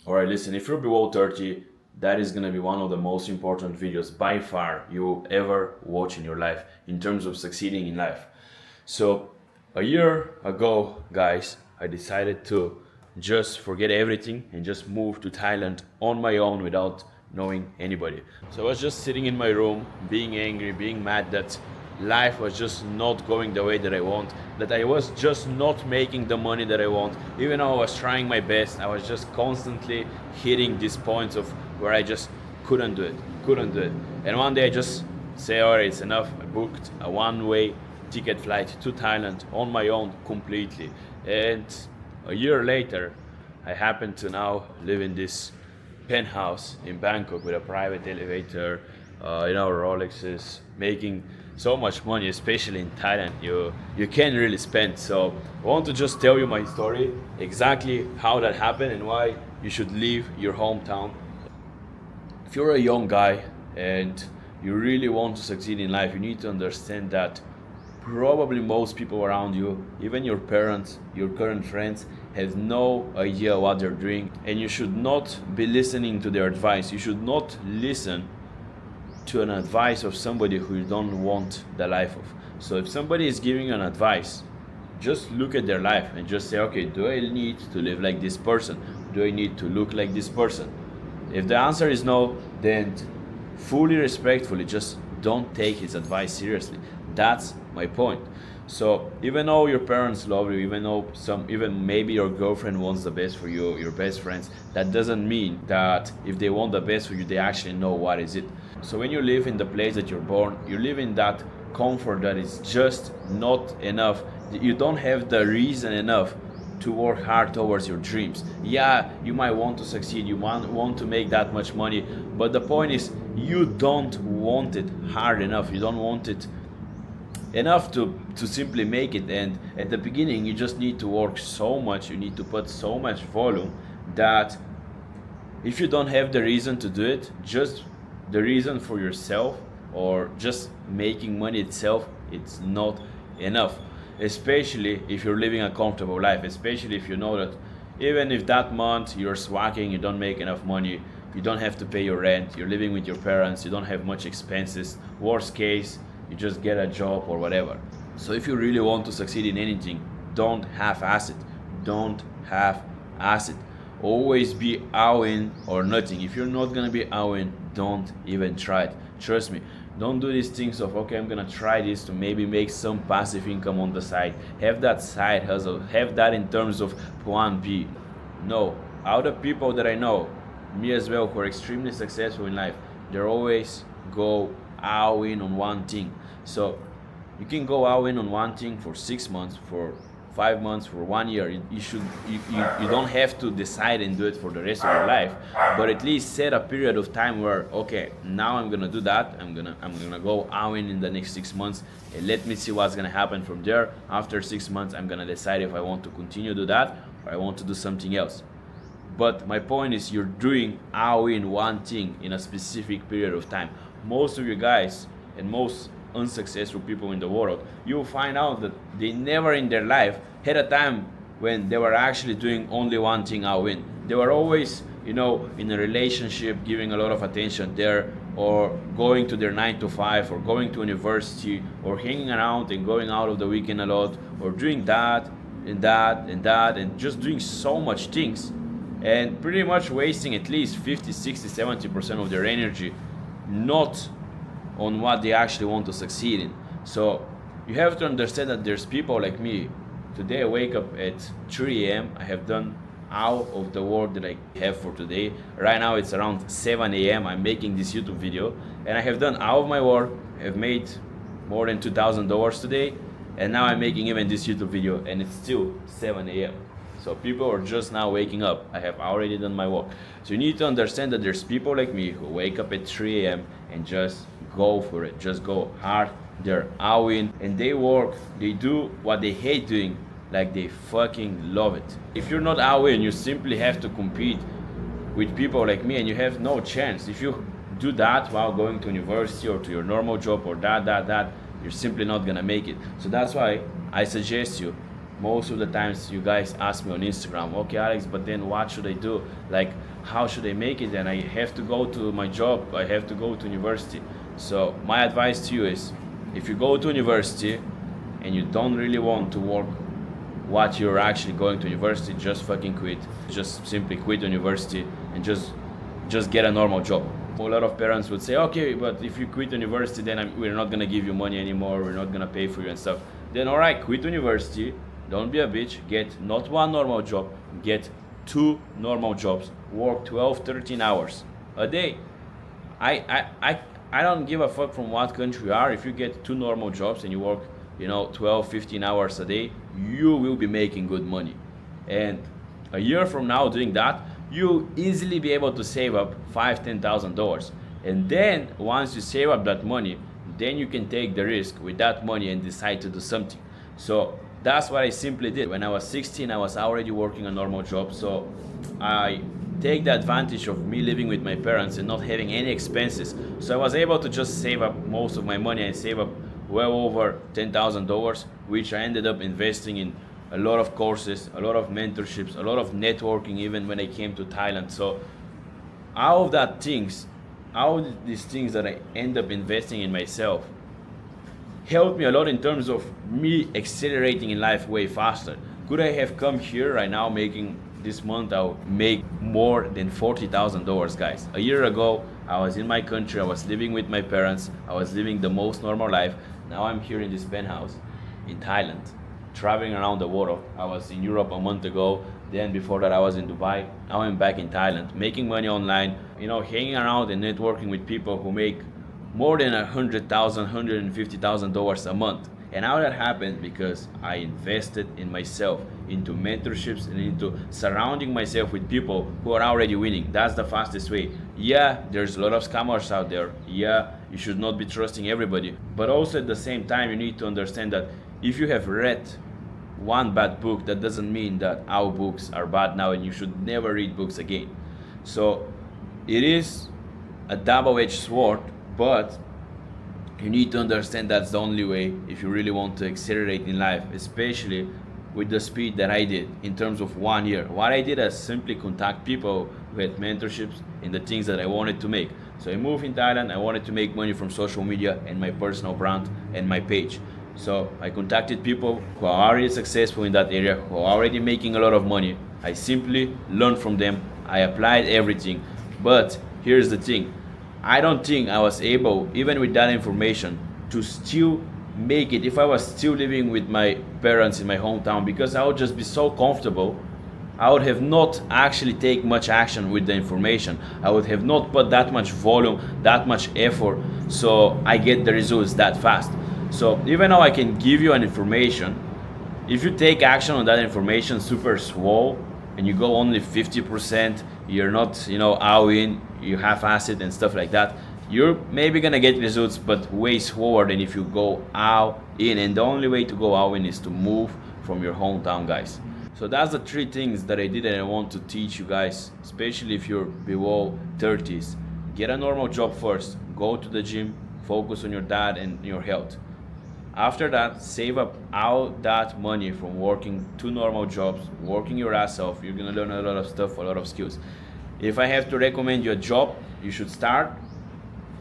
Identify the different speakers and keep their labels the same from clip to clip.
Speaker 1: Alright, listen, if you're below 30, that is gonna be one of the most important videos by far you will ever watch in your life in terms of succeeding in life. So, a year ago, guys, I decided to just forget everything and just move to Thailand on my own without knowing anybody. So I was just sitting in my room, being angry, being mad that life was just not going the way that I want, that I was just not making the money that I want. Even though I was trying my best, I was just constantly hitting these points of where I just couldn't do it. And one day I just say, alright, it's enough. I booked a one-way ticket flight to Thailand on my own completely. And a year later, I happen to now live in this penthouse in Bangkok with a private elevator, Rolexes, making so much money, especially in Thailand. You can't really spend. So I want to just tell you my story, exactly how that happened and why you should leave your hometown. If you're a young guy and you really want to succeed in life, you need to understand that probably most people around you, even your parents, your current friends, have no idea what they're doing, and you should not be listening to their advice. You should not listen to an advice of somebody who you don't want the life of. So if somebody is giving you an advice, just look at their life and just say, okay, do I need to live like this person? Do I need to look like this person? If the answer is no, then fully respectfully, just don't take his advice seriously. That's my point. So even though your parents love you, even maybe your girlfriend wants the best for you, your best friends, that doesn't mean that if they want the best for you, they actually know what is it. So when you live in the place that you're born, you live in that comfort that is just not enough. You don't have the reason enough to work hard towards your dreams. Yeah, you might want to succeed, you want to make that much money, but the point is you don't want it hard enough. You don't want it enough to simply make it. And at the beginning you just need to work so much, you need to put so much volume that if you don't have the reason to do it, just the reason for yourself or just making money itself, it's not enough. Especially if you're living a comfortable life, especially if you know that even if that month you're swacking, you don't make enough money, you don't have to pay your rent, you're living with your parents, you don't have much expenses, worst case you just get a job or whatever. So if you really want to succeed in anything, don't half-ass it. Don't half-ass it. Always be all in or nothing. If you're not gonna be all in, don't even try it. Trust me. Don't do these things of, okay, I'm gonna try this to maybe make some passive income on the side. Have that side hustle. Have that in terms of plan B. No. All the people that I know, me as well, who are extremely successful in life, they're always go all in on one thing. So you can go all in on one thing for 6 months, for 5 months, for 1 year. You don't have to decide and do it for the rest of your life, but at least set a period of time where, okay, now I'm gonna do that. I'm gonna go all in the next 6 months, and let me see what's gonna happen from there. After 6 months, I'm gonna decide if I want to continue to do that or I want to do something else. But my point is, you're doing all in one thing in a specific period of time. Most of you guys and most unsuccessful people in the world, you'll find out that they never in their life had a time when they were actually doing only one thing all in. They were always, in a relationship, giving a lot of attention there, or going to their 9 to 5, or going to university, or hanging around and going out of the weekend a lot, or doing that and that and that, and just doing so much things, and pretty much wasting at least 50, 60, 70% of their energy not on what they actually want to succeed in. So you have to understand that there's people like me. Today I wake up at 3 a.m. I have done all of the work that I have for today. Right now it's around 7 a.m. I'm making this YouTube video, and I have done all of my work. I have made more than $2,000 today, and now I'm making even this YouTube video, and it's still 7 a.m. So people are just now waking up. I have already done my work. So you need to understand that there's people like me who wake up at 3 a.m. and just go for it. Just go hard. They're all in, and they work. They do what they hate doing like they fucking love it. If you're not all in, you simply have to compete with people like me, and you have no chance. If you do that while going to university or to your normal job or that, you're simply not gonna make it. So that's why I suggest you most of the times you guys ask me on Instagram, okay Alex, but then what should I do? Like, how should I make it? And I have to go to my job, I have to go to university. So my advice to you is, if you go to university and you don't really want to work what you're actually going to university, just fucking quit. Just simply quit university and just get a normal job. A lot of parents would say, okay, but if you quit university, then we're not gonna give you money anymore, we're not gonna pay for you and stuff. Then all right, quit university, don't be a bitch, get not one normal job, get 2 normal jobs, work 12, 13 hours a day. I don't give a fuck from what country you are. If you get 2 normal jobs and you work, 12, 15 hours a day, you will be making good money. And a year from now doing that, you'll easily be able to save up $5,000-$10,000. And then once you save up that money, then you can take the risk with that money and decide to do something. So that's what I simply did. When I was 16, I was already working a normal job. So I take the advantage of me living with my parents and not having any expenses. So I was able to just save up most of my money and save up well over $10,000, which I ended up investing in a lot of courses, a lot of mentorships, a lot of networking, even when I came to Thailand. So all of these things that I end up investing in myself helped me a lot in terms of me accelerating in life way faster. Could I have come here right now making, this month I'll make more than $40,000, guys. A year ago, I was in my country, I was living with my parents, I was living the most normal life. Now I'm here in this penthouse in Thailand, traveling around the world. I was in Europe a month ago, then before that I was in Dubai. Now I'm back in Thailand, making money online, hanging around and networking with people who make more than $100,000, $150,000 a month. And how that happened because I invested in myself, into mentorships and into surrounding myself with people who are already winning. That's the fastest way. Yeah, there's a lot of scammers out there. Yeah, you should not be trusting everybody. But also at the same time, you need to understand that if you have read one bad book, that doesn't mean that our books are bad now and you should never read books again. So it is a double-edged sword, but you need to understand that's the only way if you really want to accelerate in life, especially with the speed that I did in terms of 1 year. What I did is simply contact people who had mentorships in the things that I wanted to make. So I moved in Thailand, I wanted to make money from social media and my personal brand and my page. So I contacted people who are already successful in that area, who are already making a lot of money. I simply learned from them, I applied everything. But here's the thing, I don't think I was able, even with that information, to still make it if I was still living with my parents in my hometown, because I would just be so comfortable. I would have not actually take much action with the information. I would have not put that much volume, that much effort, so I get the results that fast. So even though I can give you an information, if you take action on that information super slow and you go only 50%, you're not, all in, you half-ass it and stuff like that, you're maybe gonna get results, but way slower than if you go all in. And the only way to go all in is to move from your hometown, guys. So that's the 3 things that I did and I want to teach you guys, especially if you're below 30s. Get a normal job first, go to the gym, focus on your diet and your health. After that, save up all that money from working 2 normal jobs, working your ass off. You're gonna learn a lot of stuff, a lot of skills. If I have to recommend you a job, you should start,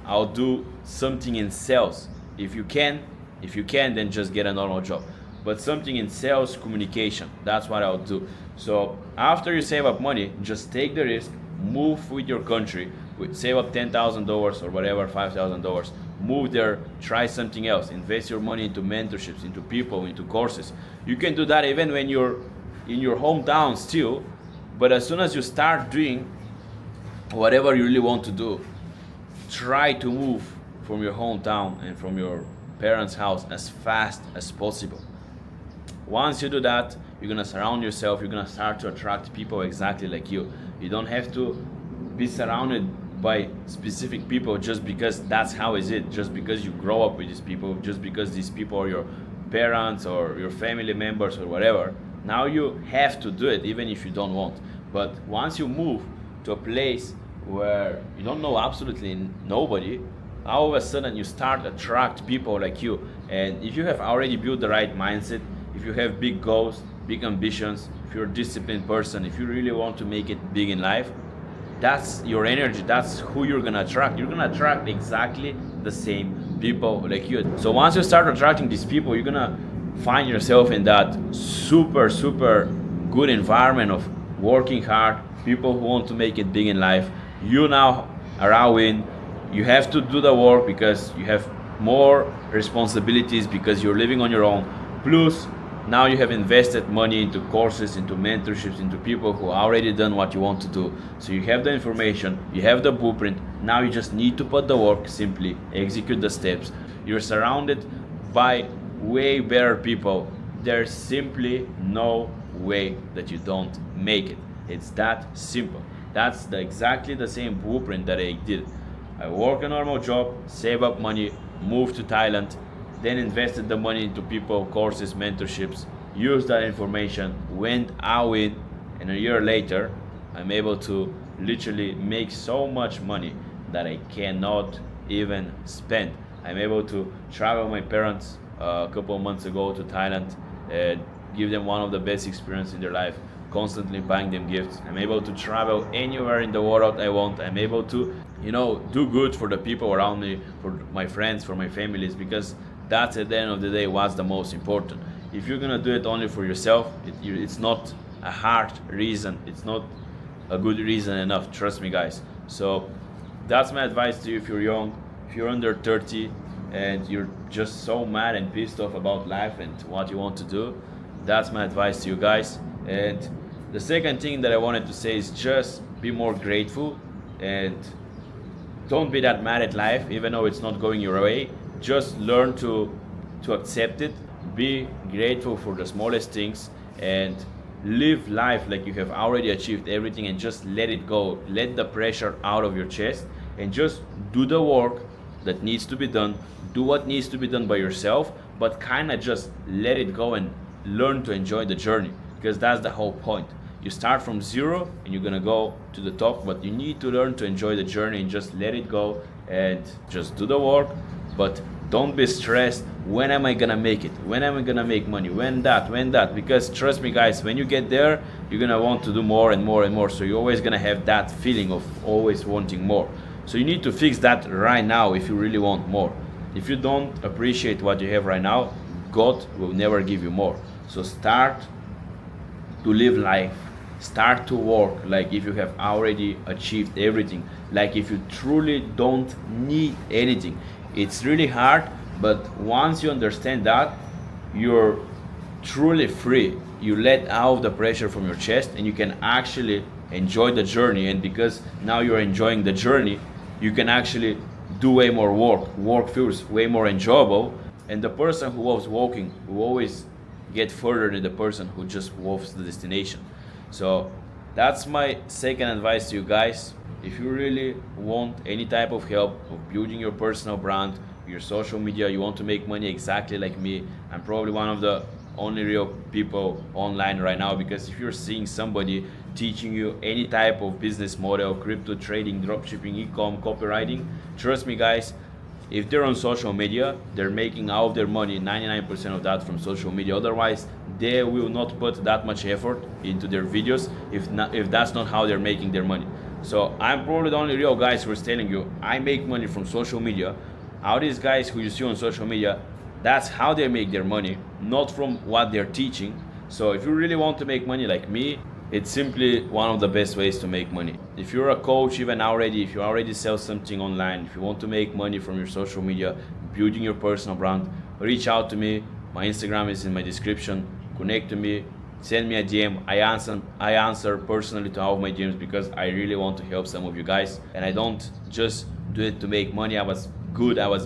Speaker 1: I'll do something in sales. If you can, then just get a normal job. But something in sales, communication, that's what I'll do. So after you save up money, just take the risk, move with your country, save up $10,000 or whatever, $5,000, move there, try something else, invest your money into mentorships, into people, into courses. You can do that even when you're in your hometown still, but as soon as you start doing whatever you really want to do, try to move from your hometown and from your parents' house as fast as possible. Once you do that, you're gonna surround yourself, you're gonna start to attract people exactly like you. You don't have to be surrounded by specific people just because that's how is it, just because you grow up with these people, just because these people are your parents or your family members or whatever. Now you have to do it even if you don't want. But once you move to a place where you don't know absolutely nobody, all of a sudden you start to attract people like you. And if you have already built the right mindset, if you have big goals, big ambitions, if you're a disciplined person, if you really want to make it big in life, that's your energy, that's who you're gonna attract. You're gonna attract exactly the same people like you. So once you start attracting these people, you're gonna find yourself in that super good environment of working hard, people who want to make it big in life. You now are out in, you have to do the work because you have more responsibilities, because you're living on your own. Plus now you have invested money into courses, into mentorships, into people who already done what you want to do. So you have the information, you have the blueprint. Now you just need to put the work, simply execute the steps. You're surrounded by way better people. There's simply no way that you don't make it. It's that simple. That's exactly the same blueprint that I did. I work a normal job, save up money, moved to Thailand, then invested the money into people, courses, mentorships, used that information, went all in, and a year later, I'm able to literally make so much money that I cannot even spend. I'm able to travel my parents a couple of months ago to Thailand and give them one of the best experiences in their life, constantly buying them gifts. I'm able to travel anywhere in the world I want. I'm able to, do good for the people around me, for my friends, for my families, because that's at the end of the day what's the most important. If you're gonna do it only for yourself, it's not a hard reason, it's not a good reason enough, trust me guys. So that's my advice to you. If you're young, if you're under 30 and you're just so mad and pissed off about life and what you want to do, that's my advice to you guys. And the second thing that I wanted to say is just be more grateful and don't be that mad at life even though it's not going your way. Just learn to accept it, be grateful for the smallest things, and live life like you have already achieved everything, and just let it go. Let the pressure out of your chest and just do the work that needs to be done. Do what needs to be done by yourself, but kind of just let it go and learn to enjoy the journey, because that's the whole point. You start from zero and you're gonna go to the top, but you need to learn to enjoy the journey and just let it go and just do the work. But don't be stressed, when am I gonna make it? When am I gonna make money? When that? Because trust me guys, when you get there, you're gonna want to do more and more and more. So you're always gonna have that feeling of always wanting more. So you need to fix that right now if you really want more. If you don't appreciate what you have right now, God will never give you more. So start to live life. Start to work like if you have already achieved everything. Like if you truly don't need anything. It's really hard, but once you understand that, you're truly free. You let out the pressure from your chest and you can actually enjoy the journey. And because now you're enjoying the journey, you can actually do way more work. Work feels way more enjoyable. And the person who loves walking will always get further than the person who just walks the destination. So that's my second advice to you guys. If you really want any type of help of building your personal brand, your social media, you want to make money exactly like me, I'm probably one of the only real people online right now, because if you're seeing somebody teaching you any type of business model, crypto trading, dropshipping, e-com, copywriting, trust me guys, if they're on social media, they're making all of their money, 99% of that from social media. Otherwise, they will not put that much effort into their videos if that's not how they're making their money. So I'm probably the only real guys who is telling you, I make money from social media. All these guys who you see on social media, that's how they make their money, not from what they're teaching. So if you really want to make money like me, it's simply one of the best ways to make money. If you're a coach, even already, if you already sell something online, if you want to make money from your social media, building your personal brand, reach out to me. My Instagram is in my description. Connect to me, send me a DM. I answer personally to all of my DMs because I really want to help some of you guys. And I don't just do it to make money. I was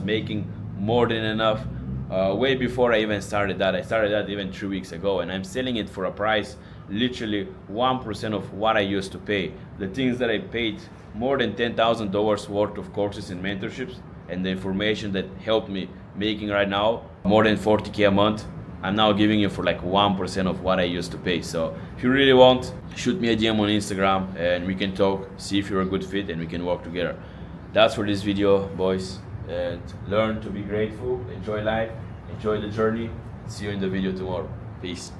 Speaker 1: making more than enough way before I even started that. I started that even 3 weeks ago, and I'm selling it for a price literally 1% of what I used to pay. The things that I paid more than $10,000 worth of courses and mentorships, and the information that helped me making right now more than 40K a month, I'm now giving you for like 1% of what I used to pay. So if you really want, shoot me a DM on Instagram and we can talk, see if you're a good fit and we can work together. That's for this video, boys. And learn to be grateful, enjoy life, enjoy the journey. See you in the video tomorrow. Peace.